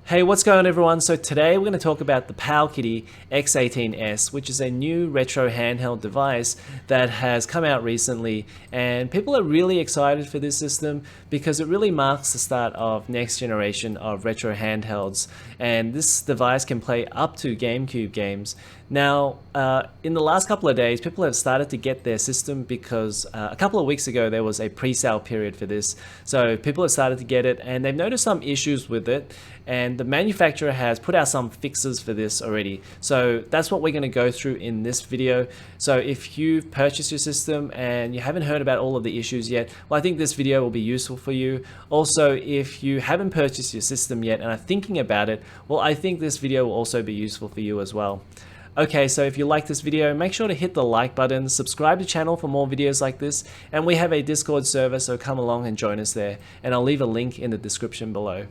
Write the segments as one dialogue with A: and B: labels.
A: Hey, what's going on everyone? So today we're going to talk about the Powkiddy X18S, which is a new retro handheld device that has come out recently, and people are really excited for this system because it really marks the start of next generation of retro handhelds, and this device can play up to GameCube games. Now, in the last couple of days, people have started to get their system because a couple of weeks ago there was a pre-sale period for this. So people have started to get it and they've noticed some issues with it, and the manufacturer has put out some fixes for this already. So that's what we're going to go through in this video. So if you've purchased your system and you haven't heard about all of the issues yet, well, I think this video will be useful for you. Also, if you haven't purchased your system yet and are thinking about it, well, I think this video will also be useful for you as well. Okay, so if you like this video, make sure to hit the like button, subscribe to the channel for more videos like this, and we have a Discord server, so come along and join us there, and I'll leave a link in the description below.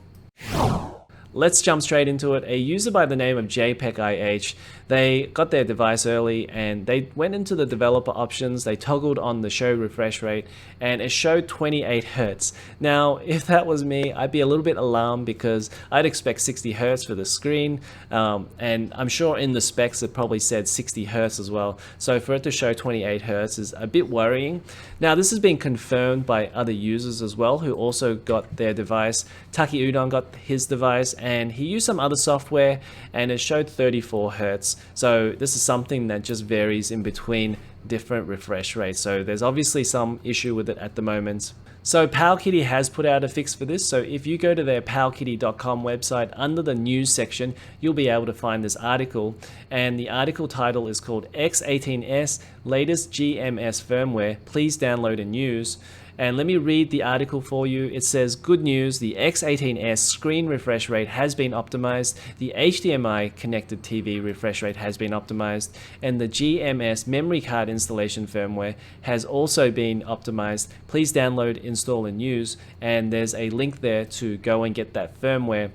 A: Let's jump straight into it. A user by the name of JPEGIH, they got their device early and they went into the developer options, they toggled on the show refresh rate, and it showed 28 Hertz. Now, if that was me, I'd be a little bit alarmed because I'd expect 60 Hertz for the screen, and I'm sure in the specs it probably said 60 Hertz as well. So for it to show 28 Hertz is a bit worrying. Now, this has been confirmed by other users as well who also got their device. Taki Udon got his device and he used some other software and it showed 34 Hertz. So this is something that just varies in between different refresh rates. So there's obviously some issue with it at the moment. So Powkiddy has put out a fix for this. So if you go to their powkiddy.com website, under the news section, you'll be able to find this article. And the article title is called X18S Latest GMS Firmware. Please download and use. And let me read the article for you. It says, good news, the X18S screen refresh rate has been optimized, the HDMI connected TV refresh rate has been optimized, and the GMS memory card installation firmware has also been optimized. Please download, install, and use. And there's a link there to go and get that firmware.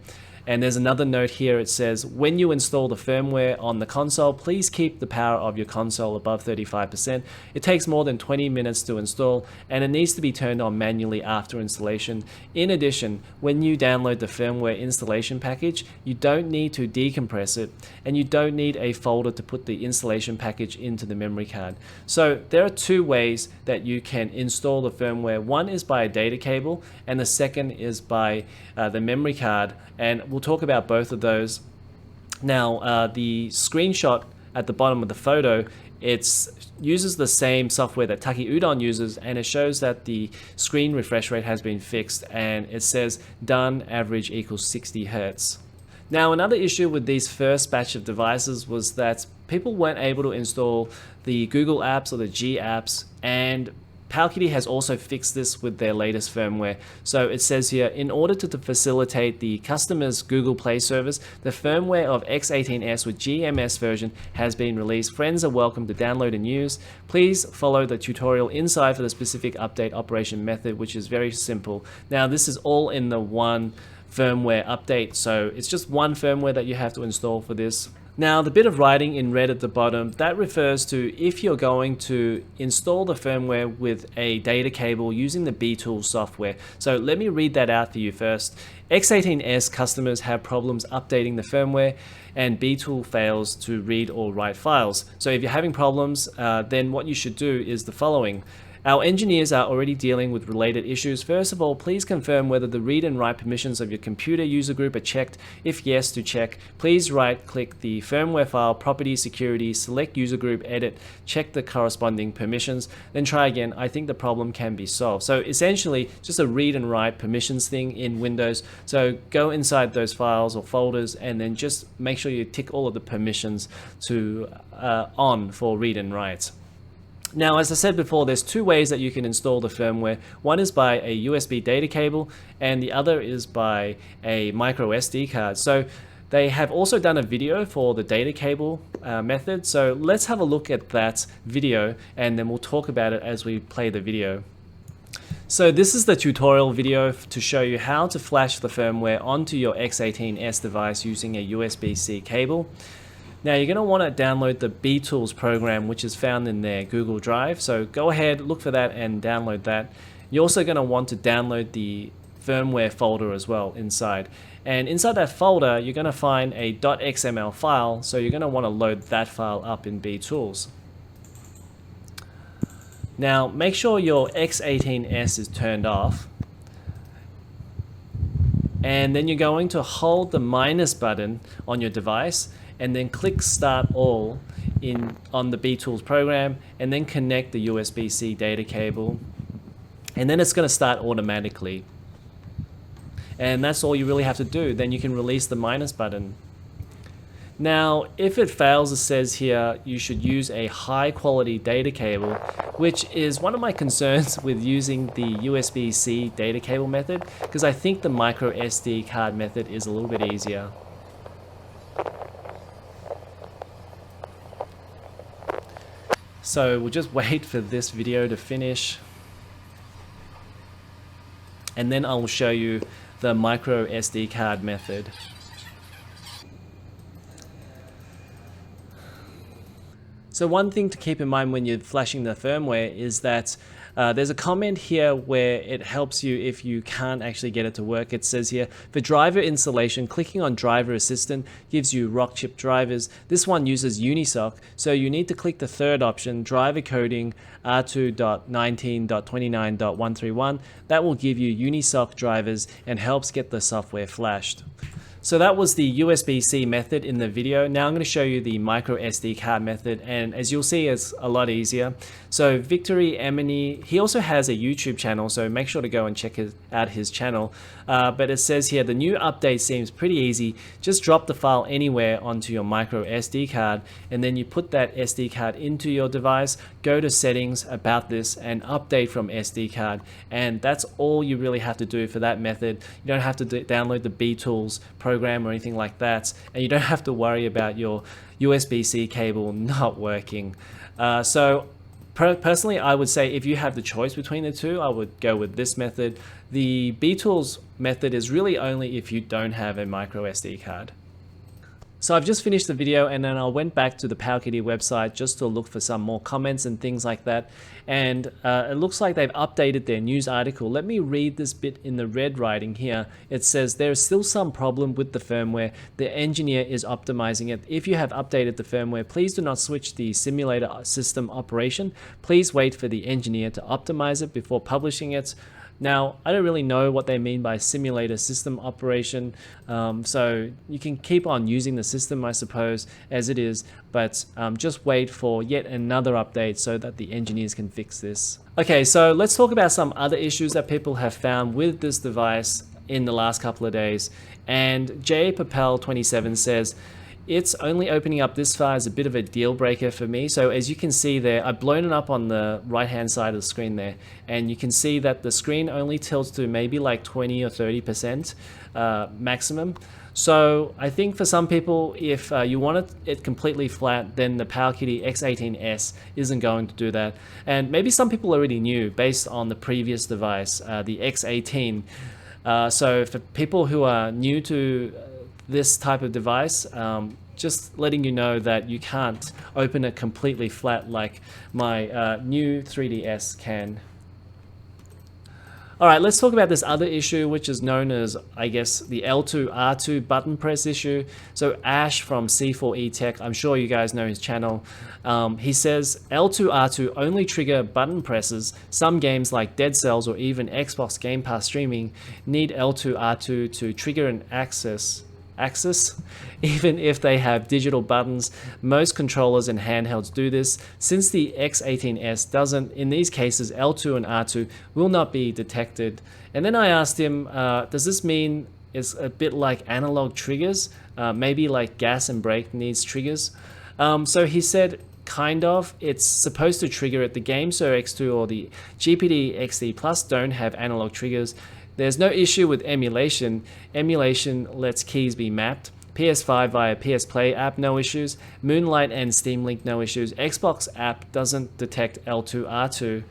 A: And there's another note here. It says, when you install the firmware on the console, please keep the power of your console above 35%. It takes more than 20 minutes to install and it needs to be turned on manually after installation. In addition, when you download the firmware installation package, you don't need to decompress it and you don't need a folder to put the installation package into the memory card. So there are two ways that you can install the firmware. One is by a data cable and the second is by the memory card, and we'll talk about both of those. Now, the screenshot at the bottom of the photo, it uses the same software that Taki Udon uses, and it shows that the screen refresh rate has been fixed, and it says done, average equals 60 Hertz. Now, another issue with these first batch of devices was that people weren't able to install the Google apps or the G apps, and Powkiddy has also fixed this with their latest firmware. So it says here, in order to facilitate the customer's Google Play service, the firmware of X18S with GMS version has been released. Friends are welcome to download and use. Please follow the tutorial inside for the specific update operation method, which is very simple. Now, this is all in the one firmware update, so it's just one firmware that you have to install for this. Now, the bit of writing in red at the bottom, that refers to if you're going to install the firmware with a data cable using the Betools software. So let me read that out for you first. X18S customers have problems updating the firmware and Betools fails to read or write files. So if you're having problems, then what you should do is the following. Our engineers are already dealing with related issues. First of all, please confirm whether the read and write permissions of your computer user group are checked. If yes, to check, please right-click the firmware file, properties, security, select user group, edit, check the corresponding permissions, then try again. I think the problem can be solved. So essentially, just a read and write permissions thing in Windows. So go inside those files or folders and then just make sure you tick all of the permissions to on for read and write. Now, as I said before, there's two ways that you can install the firmware. One is by a USB data cable and the other is by a micro SD card. So they have also done a video for the data cable method. So let's have a look at that video and then we'll talk about it as we play the video. So this is the tutorial video to show you how to flash the firmware onto your X18S device using a USB-C cable. Now you're going to want to download the Betools program, which is found in their Google Drive. So go ahead, look for that and download that. You're also going to want to download the firmware folder as well inside. And inside that folder, you're going to find a .xml file, so you're going to want to load that file up in Betools. Now, make sure your X18S is turned off. And then you're going to hold the minus button on your device and then click Start All on the Betools program, and then connect the USB-C data cable. And then it's going to start automatically. And that's all you really have to do. Then you can release the minus button. Now, if it fails, it says here you should use a high quality data cable, which is one of my concerns with using the USB-C data cable method, because I think the micro SD card method is a little bit easier. So we'll just wait for this video to finish, and then I'll show you the micro SD card method. So one thing to keep in mind when you're flashing the firmware is that there's a comment here where it helps you if you can't actually get it to work. It says here, for driver installation, clicking on driver assistant gives you rock chip drivers. This one uses UNISOC, so you need to click the third option, driver coding R2.19.29.131. That will give you UNISOC drivers and helps get the software flashed. So that was the USB-C method in the video. Now I'm going to show you the micro SD card method, and as you'll see, it's a lot easier. So Victory Emini, he also has a YouTube channel, so make sure to go and check out his channel. But it says here, the new update seems pretty easy. Just drop the file anywhere onto your micro SD card, and then you put that SD card into your device, go to settings, about this, and update from SD card. And that's all you really have to do for that method. You don't have to download the Betools program or anything like that, and you don't have to worry about your USB-C cable not working. Personally, I would say if you have the choice between the two, I would go with this method. The Betools method is really only if you don't have a micro SD card. So I've just finished the video, and then I went back to the Powkiddy website just to look for some more comments and things like that. And it looks like they've updated their news article. Let me read this bit in the red writing here. It says, there is still some problem with the firmware. The engineer is optimizing it. If you have updated the firmware, please do not switch the simulator system operation. Please wait for the engineer to optimize it before publishing it. Now, I don't really know what they mean by simulator system operation, so you can keep on using the system, I suppose, as it is, but just wait for yet another update so that the engineers can fix this. Okay, so let's talk about some other issues that people have found with this device in the last couple of days. And J. Papel 27 says, it's only opening up this far is a bit of a deal breaker for me. So as you can see there, I've blown it up on the right hand side of the screen there, and you can see that the screen only tilts to maybe like 20 or 30% maximum. So I think for some people, if you want it completely flat, then the Powkiddy X18S isn't going to do that. And maybe some people already knew based on the previous device, the X18. So for people who are new to this type of device, just letting you know that you can't open it completely flat like my new 3DS can. Alright, let's talk about this other issue, which is known as, I guess, the L2R2 button press issue. So Ash from C4E Tech, I'm sure you guys know his channel, he says L2R2 only trigger button presses. Some games like Dead Cells or even Xbox Game Pass streaming need L2R2 to trigger an axis, even if they have digital buttons. Most controllers and handhelds do this. Since the X18S doesn't, in these cases L2 and R2 will not be detected. And then I asked him, does this mean it's a bit like analog triggers? Maybe like gas and brake needs triggers? So he said, kind of. It's supposed to trigger it. The GameSir X2 or the GPD XD Plus don't have analog triggers. There's no issue with emulation. Emulation lets keys be mapped. PS5 via PS Play app, no issues. Moonlight and Steam Link, no issues. Xbox app doesn't detect L2R2.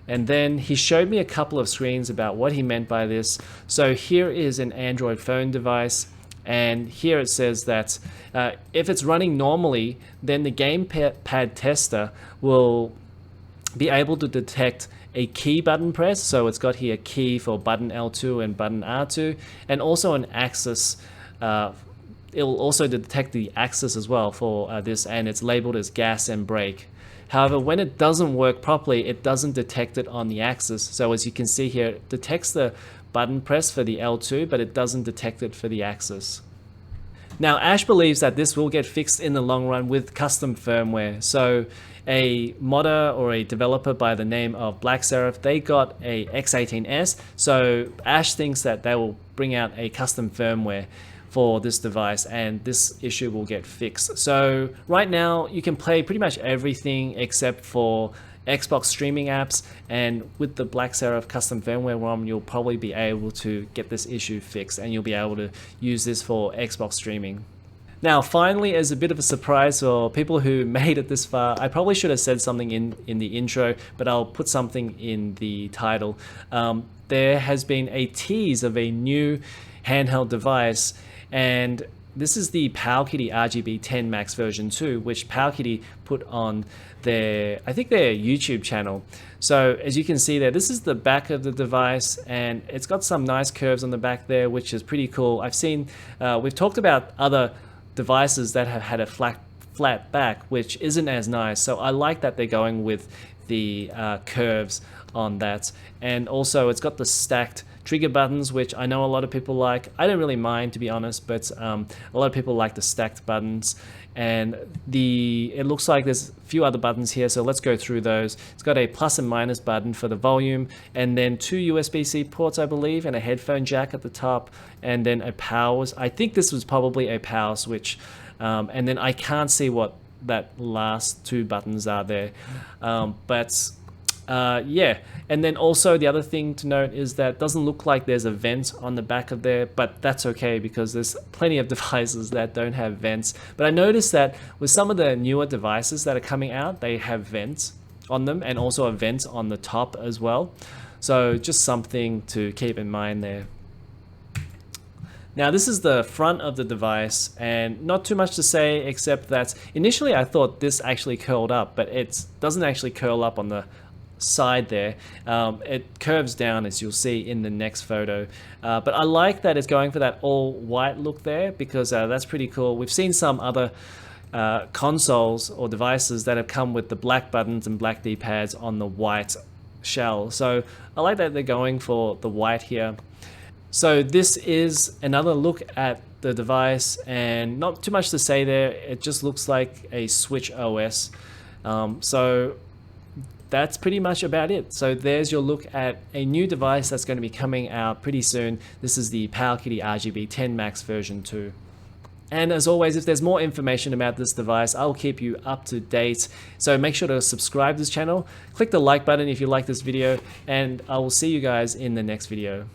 A: And then he showed me a couple of screens about what he meant by this. So here is an Android phone device, and here it says that if it's running normally, then the gamepad tester will be able to detect a key button press. So it's got here key for button L2 and button R2, and also an axis. It'll also detect the axis as well for this, and it's labeled as gas and brake. However, when it doesn't work properly, it doesn't detect it on the axis. So as you can see here, it detects the button press for the L2, but it doesn't detect it for the axis. Now, Ash believes that this will get fixed in the long run with custom firmware. So a modder or a developer by the name of Black Seraph, they got a X18S. So Ash thinks that they will bring out a custom firmware for this device and this issue will get fixed. So right now you can play pretty much everything except for Xbox streaming apps, and with the Black Seraph custom firmware ROM, you'll probably be able to get this issue fixed and you'll be able to use this for Xbox streaming. Now, finally, as a bit of a surprise for people who made it this far, I probably should have said something in the intro, but I'll put something in the title. There has been a tease of a new handheld device, and this is the Powkiddy RGB 10 Max version 2, which Powkiddy put on their YouTube channel. So as you can see there, this is the back of the device, and it's got some nice curves on the back there, which is pretty cool. I've seen, we've talked about other devices that have had a flat back, which isn't as nice. So I like that they're going with the curves on that. And also it's got the stacked trigger buttons, which I know a lot of people like. I don't really mind, to be honest, but a lot of people like the stacked buttons. And it looks like there's a few other buttons here, so let's go through those. It's got a plus and minus button for the volume, and then 2 USB-C ports, I believe, and a headphone jack at the top, and then a power. I think this was probably a power switch, and then I can't see what that last 2 buttons are there, yeah. And then also the other thing to note is that it doesn't look like there's a vent on the back of there, but that's okay because there's plenty of devices that don't have vents. But I noticed that with some of the newer devices that are coming out, they have vents on them and also a vent on the top as well. So just something to keep in mind there. Now this is the front of the device, and not too much to say except that initially I thought this actually curled up, but it doesn't actually curl up on the side there. It curves down, as you'll see in the next photo, but I like that it's going for that all white look there because that's pretty cool. We've seen some other consoles or devices that have come with the black buttons and black D-pads on the white shell, so I like that they're going for the white here. So this is another look at the device, and not too much to say there. It just looks like a Switch OS. So that's pretty much about it. So there's your look at a new device that's going to be coming out pretty soon. This is the Powkiddy RGB 10 Max version 2. And as always, if there's more information about this device, I'll keep you up to date. So make sure to subscribe to this channel, click the like button if you like this video, and I will see you guys in the next video.